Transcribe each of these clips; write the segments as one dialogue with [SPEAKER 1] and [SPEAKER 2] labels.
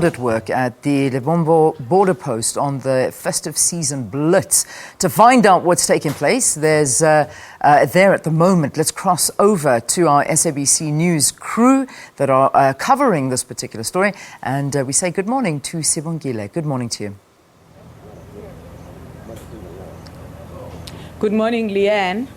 [SPEAKER 1] At work at the Lebombo Border Post on the festive season blitz. To find out what's taking place, there's there at the moment. Let's cross over to our SABC News crew that are covering this particular story. And we say good morning to Sibongile. Good morning to you.
[SPEAKER 2] Good morning, Leanne.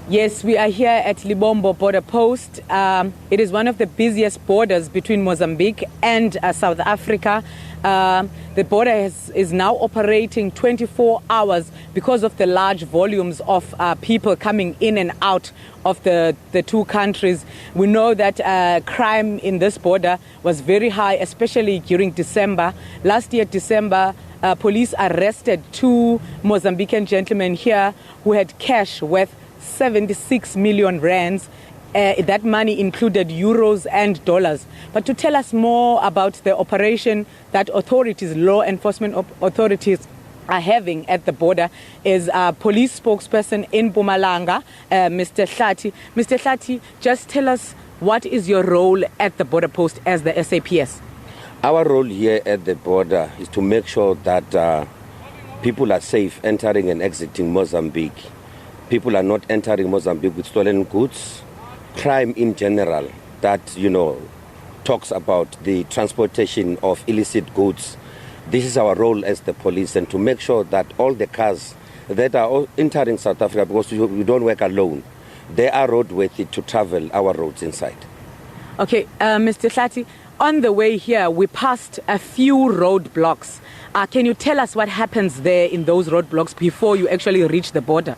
[SPEAKER 2] Yes, we are here at Lebombo Border Post. It is one of the busiest borders between Mozambique and South Africa. The border is now operating 24 hours because of the large volumes of people coming in and out of the two countries. We know that crime in this border was very high, especially during December. Last year, December, police arrested two Mozambican gentlemen here who had cash worth 76 million rands. That money included euros and dollars. But to tell us more about the operation that authorities, law enforcement authorities are having at the border is police spokesperson in Mpumalanga, Mr. Hlati. Mr. Hlati, just tell us, what is your role at the border post as the SAPS?
[SPEAKER 3] Our role here at the border is to make sure that people are safe entering and exiting Mozambique. People are not entering Mozambique with stolen goods. Crime in general that, talks about the transportation of illicit goods. This is our role as the police, and to make sure that all the cars that are entering South Africa, because we don't work alone, they are roadworthy to travel our roads inside.
[SPEAKER 2] Okay, Mr. Hlati, on the way here, we passed a few roadblocks. Can you tell us what happens there in those roadblocks before you actually reach the border?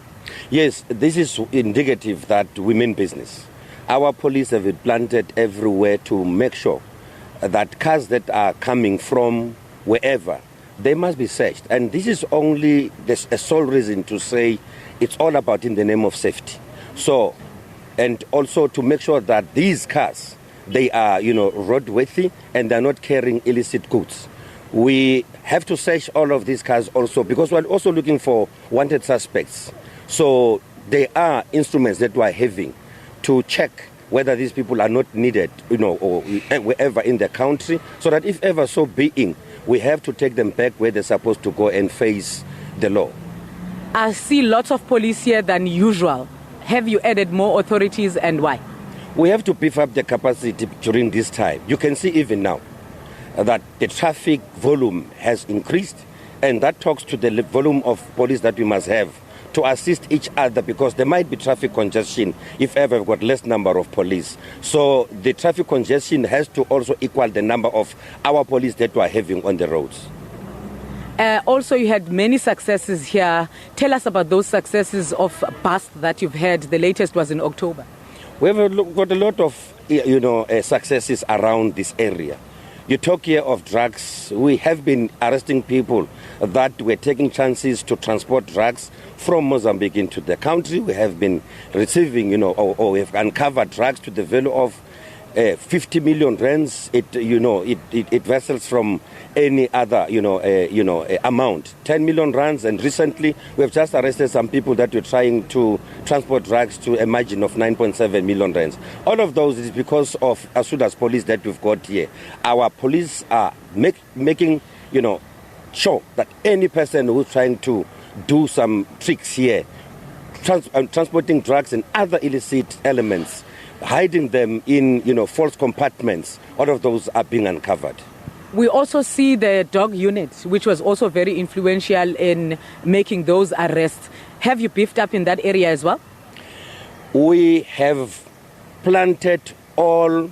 [SPEAKER 3] Yes, this is indicative that we mean business. Our police have it planted everywhere to make sure that cars that are coming from wherever, they must be searched. And this is only a sole reason to say it's all about in the name of safety. So, and also to make sure that these cars, they are, roadworthy and they're not carrying illicit goods. We have to search all of these cars also because we're also looking for wanted suspects. So there are instruments that we are having to check whether these people are not needed, or wherever in the country, so that if ever so being, we have to take them back where they're supposed to go and face the law.
[SPEAKER 2] I see lots of police here than usual. Have you added more authorities, and why?
[SPEAKER 3] We have to beef up the capacity during this time. You can see even now that the traffic volume has increased, and that talks to the volume of police that we must have to assist each other, because there might be traffic congestion if ever we've got less number of police. So the traffic congestion has to also equal the number of our police that we are having on the roads.
[SPEAKER 2] Also, you had many successes here. Tell us about those successes of bust that you've had. The latest was in October.
[SPEAKER 3] We've got a lot of successes around this area. You talk here of drugs. We have been arresting people that were taking chances to transport drugs from Mozambique into the country. We have been receiving, or we have uncovered drugs to the value of 50 million rands. It vessels from any other, amount, 10 million rands. And recently, we have just arrested some people that were trying to transport drugs to a margin of 9.7 million rands. All of those is because of Asuda's police that we've got here. Our police are making, sure that any person who's trying to do some tricks here, transporting drugs and other illicit elements, hiding them in, false compartments, all of those are being uncovered.
[SPEAKER 2] We also see the dog unit, which was also very influential in making those arrests. Have you beefed up in that area as well?
[SPEAKER 3] We have planted all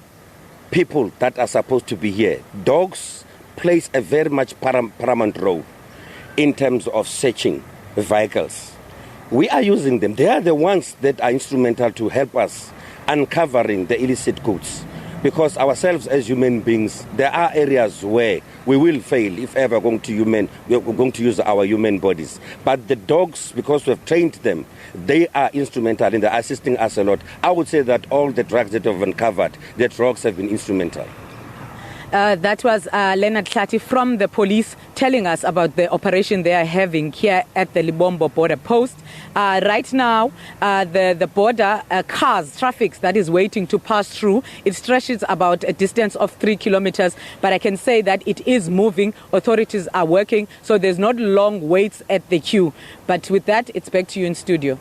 [SPEAKER 3] people that are supposed to be here. Dogs plays a very much paramount role in terms of searching vehicles. We are using them. They are the ones that are instrumental to help us uncovering the illicit goods. Because ourselves as human beings, there are areas where we will fail if ever we're going to use our human bodies. But the dogs, because we've trained them, they are instrumental in assisting us a lot. I would say that all the drugs that we've uncovered, the drugs have been instrumental.
[SPEAKER 2] That was Leonard Tlati from the police telling us about the operation they are having here at the Lebombo Border Post. Right now, the border cars, traffic that is waiting to pass through, it stretches about a distance of 3 kilometers, but I can say that it is moving. Authorities are working, so there's not long waits at the queue. But with that, it's back to you in studio.